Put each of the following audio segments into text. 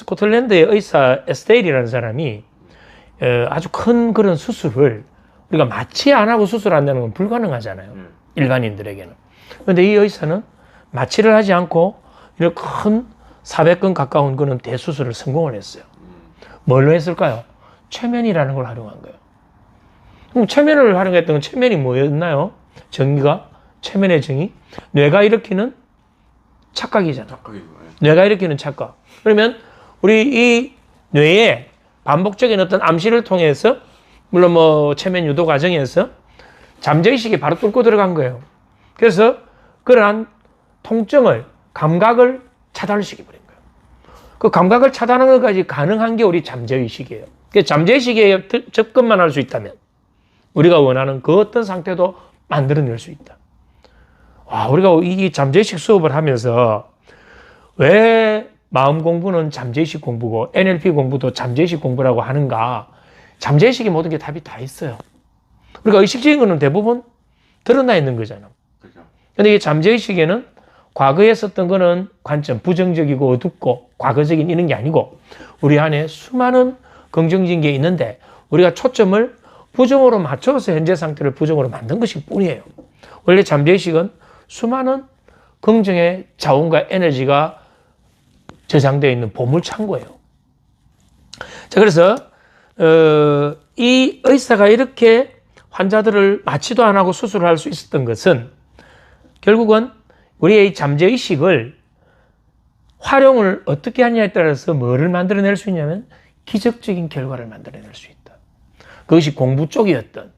스코틀랜드의 의사 에스테일이라는 사람이 아주 큰 그런 수술을 우리가 마취 안 하고 수술한다는 건 불가능하잖아요. 일반인들에게는. 그런데 이 의사는 마취를 하지 않고 이렇게 큰 400건 가까운 그런 대수술을 성공을 했어요. 뭘로 했을까요? 최면이라는 걸 활용한 거예요. 그럼 최면을 활용했던 건 최면이 뭐였나요? 정의가? 최면의 정의? 뇌가 일으키는 착각이잖아. 착각이고. 뇌가 일으키는 착각. 그러면 우리 이 뇌에 반복적인 어떤 암시를 통해서 물론 뭐 최면 유도 과정에서 잠재의식이 바로 뚫고 들어간 거예요. 그래서 그러한 통증을, 감각을 차단을 시켜버린 거예요. 그 감각을 차단하는 것까지 가능한 게 우리 잠재의식이에요. 잠재의식에 접근만 할 수 있다면 우리가 원하는 그 어떤 상태도 만들어낼 수 있다. 와, 우리가 이 잠재의식 수업을 하면서 왜 마음 공부는 잠재의식 공부고 NLP 공부도 잠재의식 공부라고 하는가? 잠재의식이 모든 게 답이 다 있어요. 우리가 의식적인 거는 대부분 드러나 있는 거잖아. 근데 이 잠재의식에는 과거에 썼던 거는 관점, 부정적이고 어둡고 과거적인 이런 게 아니고 우리 안에 수많은 긍정적인 게 있는데 우리가 초점을 부정으로 맞춰서 현재 상태를 부정으로 만든 것일 뿐이에요. 원래 잠재의식은 수많은 긍정의 자원과 에너지가 저장되어 있는 보물창고예요. 자, 그래서 이 의사가 이렇게 환자들을 마취도 안 하고 수술을 할 수 있었던 것은 결국은 우리의 잠재의식을 활용을 어떻게 하냐에 따라서 뭐를 만들어낼 수 있냐면 기적적인 결과를 만들어낼 수 있다. 그것이 공부 쪽이었던,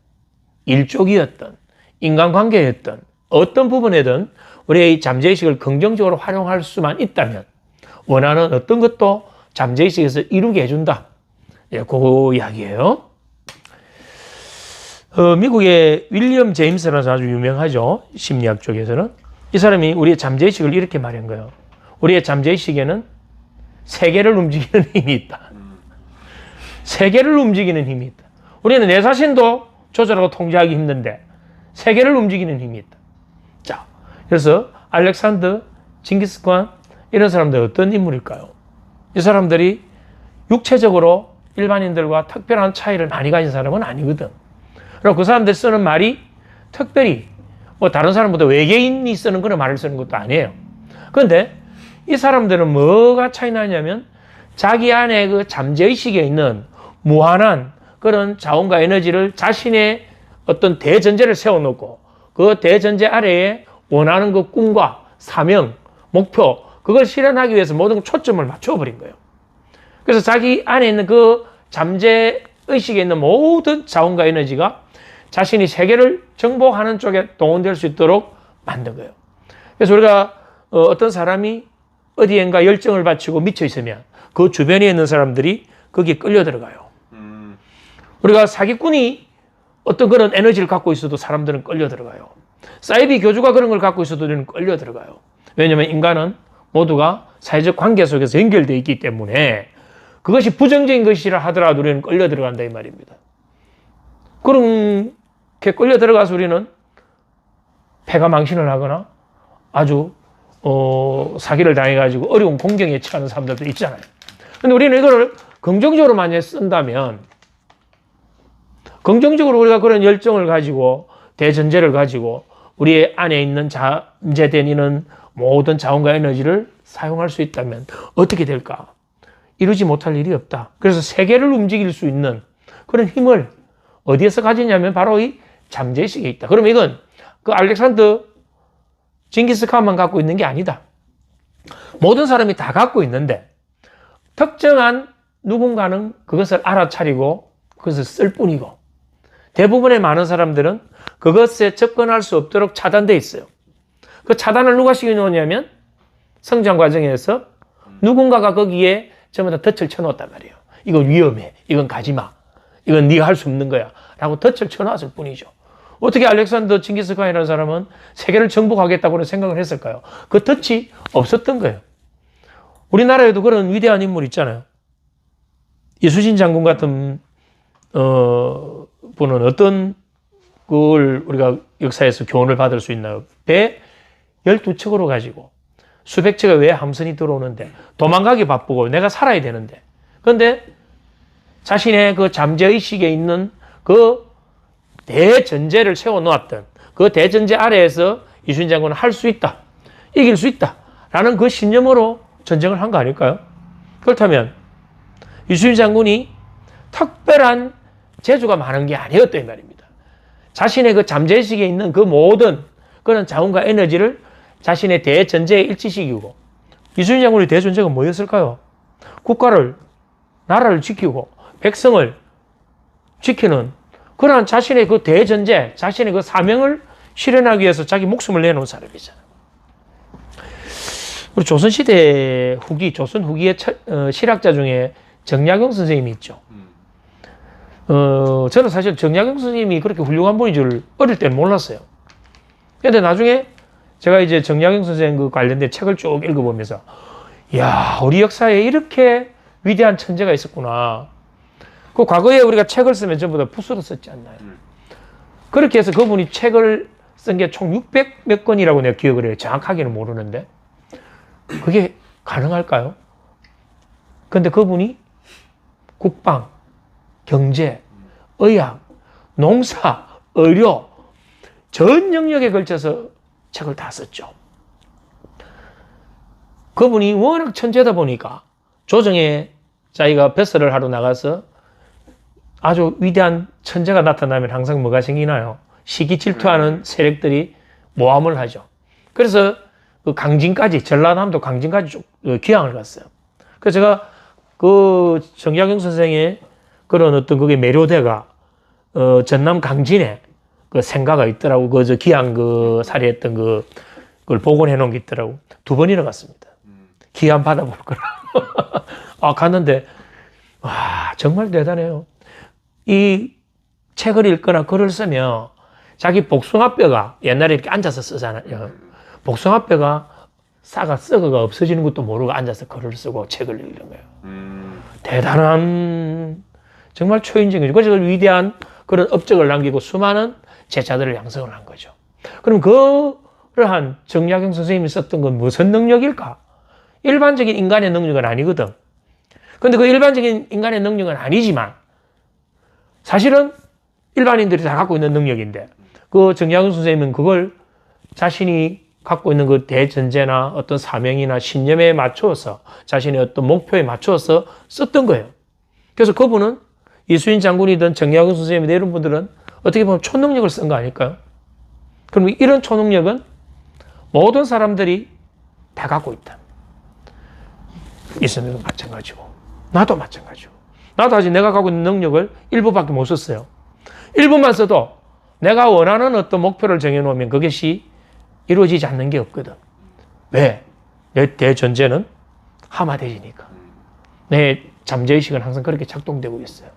일 쪽이었던, 인간관계였던 어떤 부분에든 우리의 잠재의식을 긍정적으로 활용할 수만 있다면 원하는 어떤 것도 잠재의식에서 이루게 해준다. 예, 그 이야기예요. 미국의 윌리엄 제임스라는 사람 아주 유명하죠. 심리학 쪽에서는. 이 사람이 우리의 잠재의식을 이렇게 말한 거예요. 우리의 잠재의식에는 세계를 움직이는 힘이 있다. 세계를 움직이는 힘이 있다. 우리는 내 자신도 조절하고 통제하기 힘든데 세계를 움직이는 힘이 있다. 자, 그래서 알렉산더, 징기스칸 이런 사람들 어떤 인물일까요? 이 사람들이 육체적으로 일반인들과 특별한 차이를 많이 가진 사람은 아니거든. 그리고 그 사람들 쓰는 말이 특별히 뭐 다른 사람보다 외계인이 쓰는 그런 말을 쓰는 것도 아니에요. 그런데 이 사람들은 뭐가 차이 나냐면 자기 안에 그 잠재의식에 있는 무한한 그런 자원과 에너지를 자신의 어떤 대전제를 세워놓고 그 대전제 아래에 원하는 그 꿈과 사명, 목표 그걸 실현하기 위해서 모든 초점을 맞춰버린 거예요. 그래서 자기 안에 있는 그 잠재의식에 있는 모든 자원과 에너지가 자신이 세계를 정복하는 쪽에 동원될 수 있도록 만든 거예요. 그래서 우리가 어떤 사람이 어디엔가 열정을 바치고 미쳐 있으면 그 주변에 있는 사람들이 거기에 끌려 들어가요. 우리가 사기꾼이 어떤 그런 에너지를 갖고 있어도 사람들은 끌려 들어가요. 사이비 교주가 그런 걸 갖고 있어도 우리는 끌려 들어가요. 왜냐하면 인간은 모두가 사회적 관계 속에서 연결되어 있기 때문에 그것이 부정적인 것이라 하더라도 우리는 끌려 들어간다 이 말입니다. 그렇게 끌려 들어가서 우리는 패가 망신을 하거나 아주 사기를 당해가지고 어려운 공경에 처하는 사람들도 있잖아요. 근데 우리는 이거를 긍정적으로 만약에 쓴다면 긍정적으로 우리가 그런 열정을 가지고 대전제를 가지고 우리 안에 있는 잠재된 이는 모든 자원과 에너지를 사용할 수 있다면 어떻게 될까? 이루지 못할 일이 없다. 그래서 세계를 움직일 수 있는 그런 힘을 어디에서 가지냐면 바로 이 잠재의식에 있다. 그러면 이건 그 알렉산더 징기스칸만 갖고 있는 게 아니다. 모든 사람이 다 갖고 있는데 특정한 누군가는 그것을 알아차리고 그것을 쓸 뿐이고 대부분의 많은 사람들은 그것에 접근할 수 없도록 차단되어 있어요. 그 차단을 누가 시켜놓냐면 성장 과정에서 누군가가 거기에 전부 다 덫을 쳐놓았단 말이에요. 이건 위험해. 이건 가지마. 이건 네가 할 수 없는 거야. 라고 덫을 쳐놨을 뿐이죠. 어떻게 알렉산더 징기스칸이라는 사람은 세계를 정복하겠다고는 생각을 했을까요? 그 덫이 없었던 거예요. 우리나라에도 그런 위대한 인물 있잖아요. 이수진 장군 같은 분은 어떤 걸 우리가 역사에서 교훈을 받을 수 있나요? 배 12척으로 가지고 수백 척의 외 함선이 들어오는데 도망가기 바쁘고 내가 살아야 되는데 그런데 자신의 그 잠재의식에 있는 그 대전제를 세워놓았던 그 대전제 아래에서 이순신 장군은 할 수 있다. 이길 수 있다. 라는 그 신념으로 전쟁을 한 거 아닐까요? 그렇다면 이순신 장군이 특별한 재주가 많은 게 아니었다 이 말입니다. 자신의 그 잠재의식에 있는 그 모든 그런 자원과 에너지를 자신의 대전제에 일치시키고 이순신 장군의 대전제가 뭐였을까요? 국가를 나라를 지키고 백성을 지키는 그러한 자신의 그 대전제, 자신의 그 사명을 실현하기 위해서 자기 목숨을 내놓은 사람이잖아요. 우리 조선시대 후기, 조선 후기의 실학자 중에 정약용 선생님이 있죠. 저는 사실 정약용 선생님이 그렇게 훌륭한 분인 줄 어릴 때는 몰랐어요. 근데 나중에 제가 이제 정약용 선생 그 관련된 책을 쭉 읽어보면서, 이야, 우리 역사에 이렇게 위대한 천재가 있었구나. 그 과거에 우리가 책을 쓰면 전부 다 붓으로 썼지 않나요? 그렇게 해서 그분이 책을 쓴 게 총 600 몇 권이라고 내가 기억을 해요. 정확하게는 모르는데. 그게 가능할까요? 근데 그분이 국방, 경제, 의학, 농사, 의료 전 영역에 걸쳐서 책을 다 썼죠. 그분이 워낙 천재다 보니까 조정에 자기가 벼슬을 하러 나가서 아주 위대한 천재가 나타나면 항상 뭐가 생기나요? 시기 질투하는 세력들이 모함을 하죠. 그래서 그 강진까지, 전라남도 강진까지 쭉 귀향을 갔어요. 그래서 제가 그 정약용 선생의 그런 어떤 그게 매료대가 전남 강진에 그 생가가 있더라고. 그 저 귀향 그 살이했던 그걸 복원해 놓은 게 있더라고. 2번이나 갔습니다. 귀한 받아볼 거라. 아, 갔는데, 와, 정말 대단해요. 이 책을 읽거나 글을 쓰면 자기 복숭아뼈가 옛날에 이렇게 앉아서 쓰잖아요. 복숭아뼈가 썩어가 없어지는 것도 모르고 앉아서 글을 쓰고 책을 읽는 거예요. 대단한 정말 초인적이죠. 그래서 위대한 그런 업적을 남기고 수많은 제자들을 양성을 한 거죠. 그럼 그러한 정약용 선생님이 썼던 건 무슨 능력일까? 일반적인 인간의 능력은 아니거든. 근데 그 일반적인 인간의 능력은 아니지만 사실은 일반인들이 다 갖고 있는 능력인데 그 정약용 선생님은 그걸 자신이 갖고 있는 그 대전제나 어떤 사명이나 신념에 맞추어서 자신의 어떤 목표에 맞추어서 썼던 거예요. 그래서 그분은 이순신 장군이든 정약용 선생님이든 이런 분들은 어떻게 보면 초능력을 쓴 거 아닐까요? 그럼 이런 초능력은 모든 사람들이 다 갖고 있다. 이순신도 마찬가지고 나도 마찬가지고 나도 아직 내가 갖고 있는 능력을 일부밖에 못 썼어요. 일부만 써도 내가 원하는 어떤 목표를 정해놓으면 그것이 이루어지지 않는 게 없거든. 왜? 내 대전제는 하마대지니까. 내 잠재의식은 항상 그렇게 작동되고 있어요.